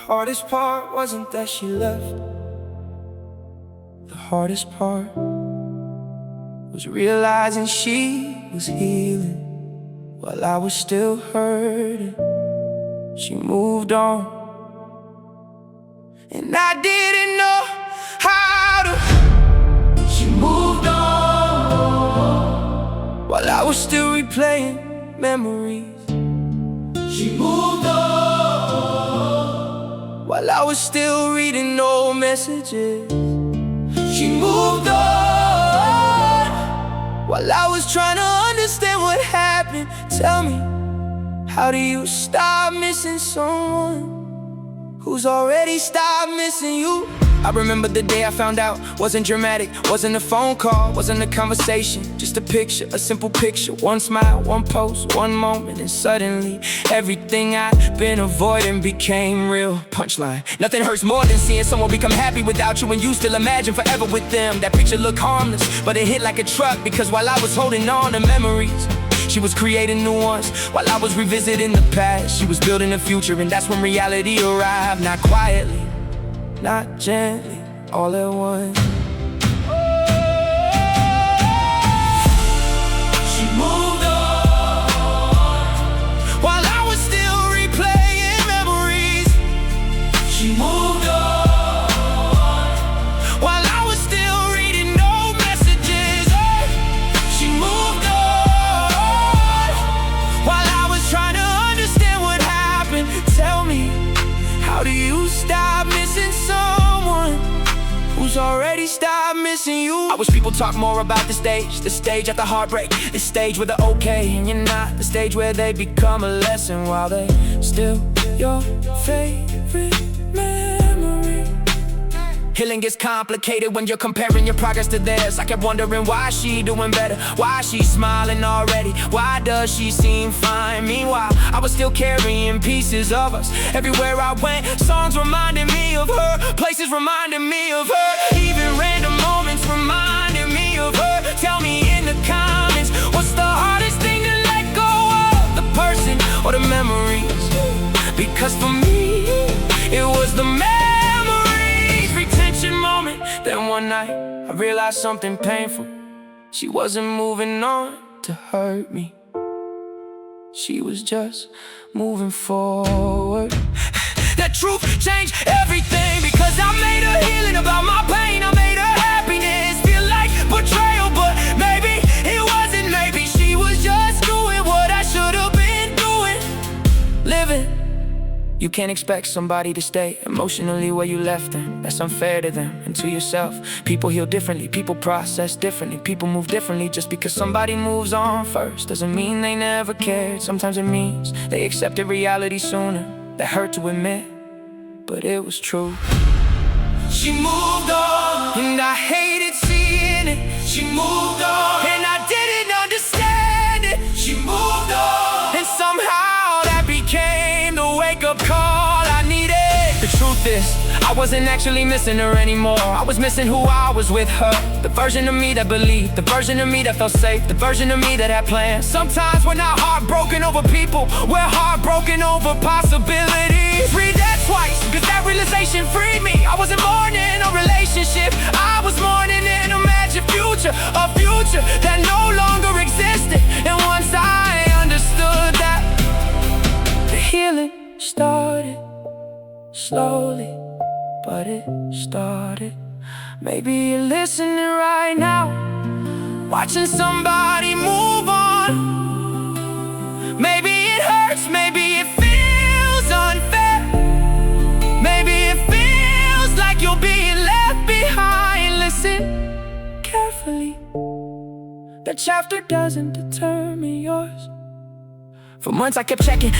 hardest part wasn't that she left. The hardest part was realizing she was healing while I was still hurting. She moved on, and I didn't know how to. She moved on while I was still replaying memories. She moved on while I was still reading old messages. She moved on while I was trying to understand what happened. Tell me, how do you stop missing someone who's already stopped missing you? I remember the day I found out. Wasn't dramatic, wasn't a phone call, wasn't a conversation, just a picture, a simple picture. One smile, one post, one moment, and suddenly everything I'd been avoiding became real. Punchline: nothing hurts more than seeing someone become happy without you, and you still imagine forever with them. That picture looked harmless, but it hit like a truck, because while I was holding on to memories, she was creating new ones. While I was revisiting the past, she was building a future. And that's when reality arrived. Not quietly, not gently, all at once. She moved on while I was still replaying memories. She moved on while I was still reading old messages. She moved on while I was trying to understand what happened. Tell me, how do you stop missing someone who's already stopped missing you? I wish people talk more about the stage at the heartbreak, the stage where they're okay and you're not, the stage where they become a lesson while they still your favorite memory. Healing gets complicated when you're comparing your progress to theirs. I kept wondering why she doing better, why she smiling already, why does she seem fine? Meanwhile, I was still carrying pieces of us everywhere I went. Songs reminding me of her, places reminding me of her, even random moments reminding me of her. Tell me in the comments, what's the hardest thing to let go of? The person or the memories? Because for me, it was the memories. Retention moment. Then one night, I realized something painful. She wasn't moving on to hurt me. She was just moving forward. That truth changed everything, because I made her healing about my pain. I made her happiness feel like betrayal, but maybe it wasn't. Maybe she was just doing what I should have been doing. Living. You can't expect somebody to stay emotionally where you left them. That's unfair to them and to yourself. People heal differently, people process differently, people move differently. Just because somebody moves on first doesn't mean they never cared. Sometimes it means they accepted reality sooner. That hurt to admit, but it was true. She moved on, and I hated seeing it. She moved on, and I didn't understand it. She moved on, and somehow that became the wake-up call I needed. The truth is, I wasn't actually missing her anymore. I was missing who I was with her. The version of me that believed, the version of me that felt safe, the version of me that had plans. Sometimes we're not heartbroken over people, we're heartbroken over possibilities. Read that twice, cause that realization freed me. I wasn't mourning a relationship, I was mourning an imagined future, a future that no longer existed. And once I understood that, the healing started slowly, but it started. Maybe you're listening right now, watching somebody move on. Maybe it hurts, maybe it feels unfair, maybe it feels like you're being left behind. Listen carefully, that chapter doesn't determine yours. For months I kept checking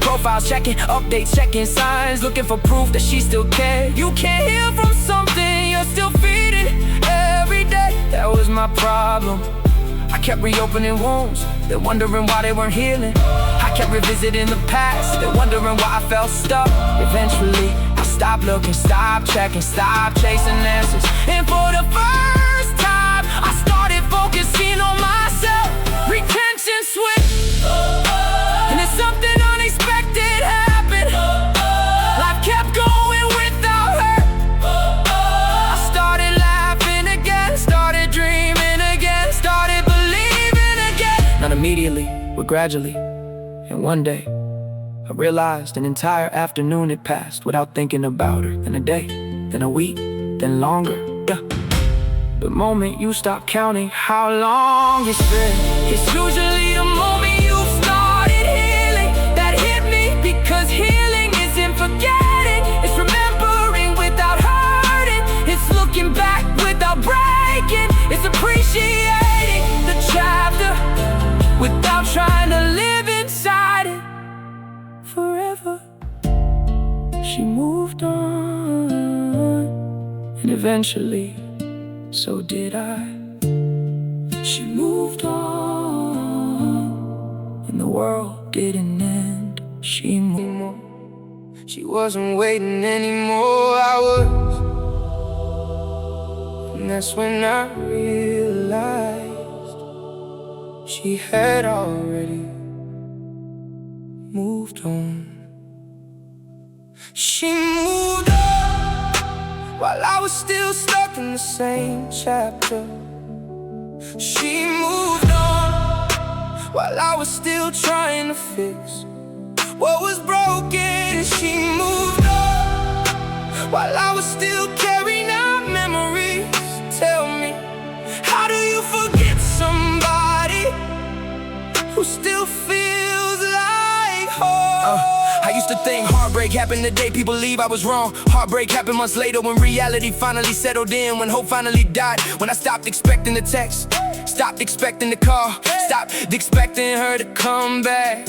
profiles, checking updates, checking signs, looking for proof that she still cared. You can't heal from something you're still feeding every day. That was my problem. I kept reopening wounds, then wondering why they weren't healing. I kept revisiting the past, then wondering why I felt stuck. Eventually, I stopped looking, stopped checking, stopped chasing answers. And for the first time, I started focusing on myself. Retention switch, and then something unexpected happened. Life kept going immediately, but gradually. And one day, I realized an entire afternoon had passed without thinking about her. Then a day, then a week, then longer. Yeah. The moment you stop counting how long it's been, it's usually the moment you started healing that hit me. Because healing isn't forgetting, it's remembering without hurting, it's looking back without breaking, it's appreciating the chapter without trying to live inside it forever. She moved on, and eventually so did I. She moved on, and the world didn't end. She moved. She wasn't waiting anymore, I was. And that's when I realized she had already moved on. She moved on while I was still stuck in the same chapter. She moved on while I was still trying to fix what was broken. She moved on while I was still carrying out memories. Tell me, how do you forget somebody who still feels like home? I used to think heartbreak happened the day people leave, I was wrong. Heartbreak happened months later when reality finally settled in, when hope finally died, when I stopped expecting the text, stopped expecting the call, stopped expecting her to come back.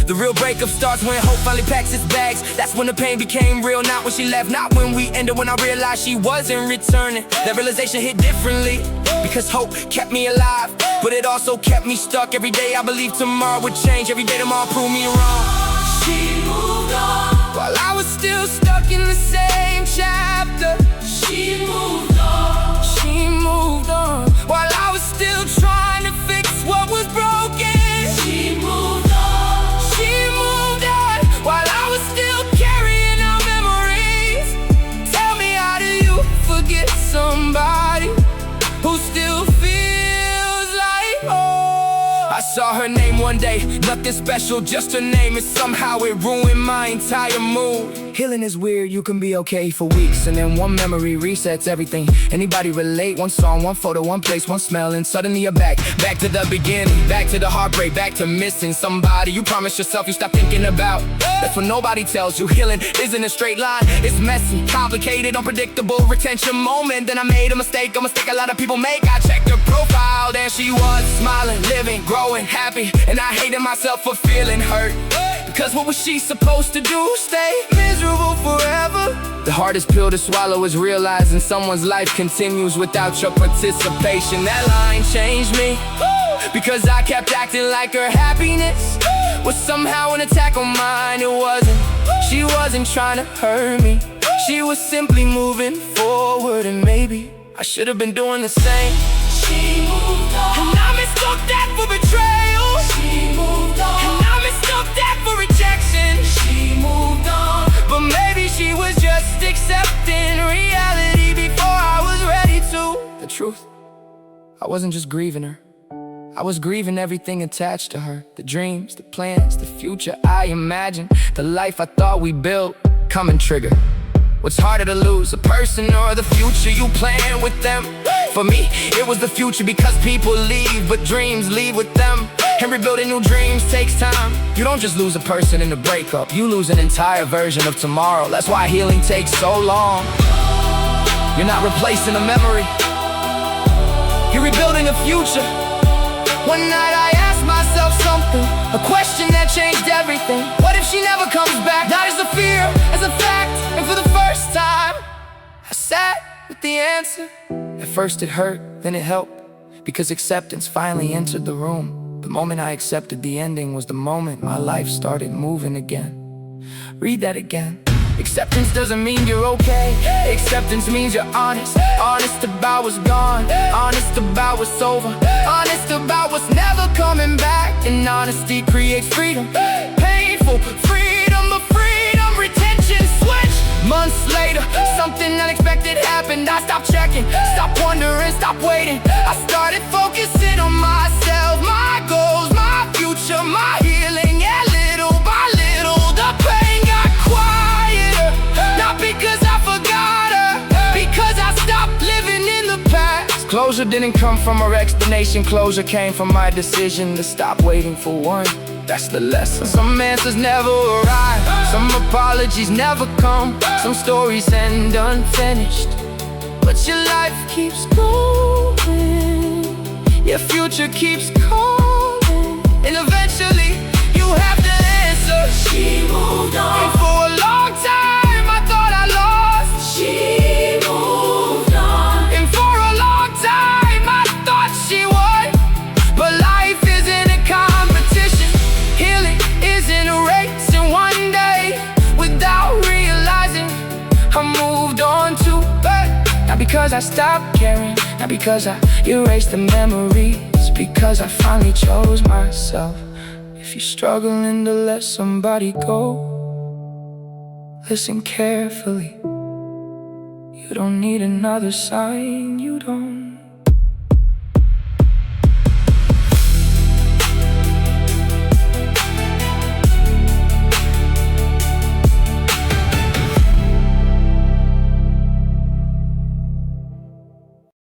The real breakup starts when hope finally packs its bags. That's when the pain became real, not when she left, not when we ended, when I realized she wasn't returning. That realization hit differently, because hope kept me alive, but it also kept me stuck. Every day I believed tomorrow would change, every day tomorrow proved me wrong. She moved on while I was still stuck in the same chapter. She moved on. She moved on while I was still trying to fix what was broken. She moved on. She moved on while I was still carrying out memories. Tell me, how do you forget somebody who still feels like home? I saw her name one day, nothing special, just her name, and somehow it ruined my entire mood. Healing is weird, you can be okay for weeks, and then one memory resets everything. Anybody relate? One song, one photo, one place, one smell, and suddenly you're back to the beginning, back to the heartbreak, back to missing somebody you promised yourself you stopped thinking about. That's what nobody tells you. Healing isn't a straight line, it's messy, complicated, unpredictable. Retention moment, then I made a mistake a lot of people make. I checked her profile, there she was, smiling, living, growing, happy, and I hated myself for feeling hurt. Because what was she supposed to do? Stay miserable forever? The hardest pill to swallow is realizing someone's life continues without your participation. That line changed me, because I kept acting like her happiness was somehow an attack on mine. It wasn't. She wasn't trying to hurt me, she was simply moving forward, and maybe I should have been doing the same. She moved on, and I mistook that for betrayal. She moved on, and I mistook that for rejection. She moved on, but maybe she was just accepting reality before I was ready to. The truth, I wasn't just grieving her, I was grieving everything attached to her. The dreams, the plans, the future I imagined, the life I thought we built. Come and trigger. What's harder to lose, a person or the future you plan with them? For me, it was the future, because people leave, but dreams leave with them. And rebuilding new dreams takes time. You don't just lose a person in a breakup, you lose an entire version of tomorrow. That's why healing takes so long. You're not replacing a memory, you're rebuilding a future. One night I asked myself something, a question that changed everything. What if she never comes back? Not as a fear, as a fact. And for the first time, I sat with the answer. At first it hurt, then it helped, because acceptance finally entered the room. The moment I accepted the ending was the moment my life started moving again. Read that again. Acceptance doesn't mean you're okay. Acceptance means you're honest. Honest about what's gone, honest about what's over, honest about what's never coming back. And honesty creates freedom. Painful freedom, but freedom retention switch. Months later, something unexpected happened. I stopped checking, stopped wondering, stopped waiting. I started focusing on myself, my goals, my Closure didn't come from our explanation. Closure came from my decision to stop waiting for one. That's the lesson. Some answers never arrive, some apologies never come, some stories end unfinished, but your life keeps going, your future keeps calling, and eventually you have to answer. She moved on. And for a long time I thought I lost. She moved on. And for a long time I thought she won. But life isn't a competition, healing isn't a race, and one day, without realizing, I moved on too. But not because I stopped caring, not because I erased the memories, because I finally chose myself. If you're struggling to let somebody go, listen carefully. You don't need another sign, you don't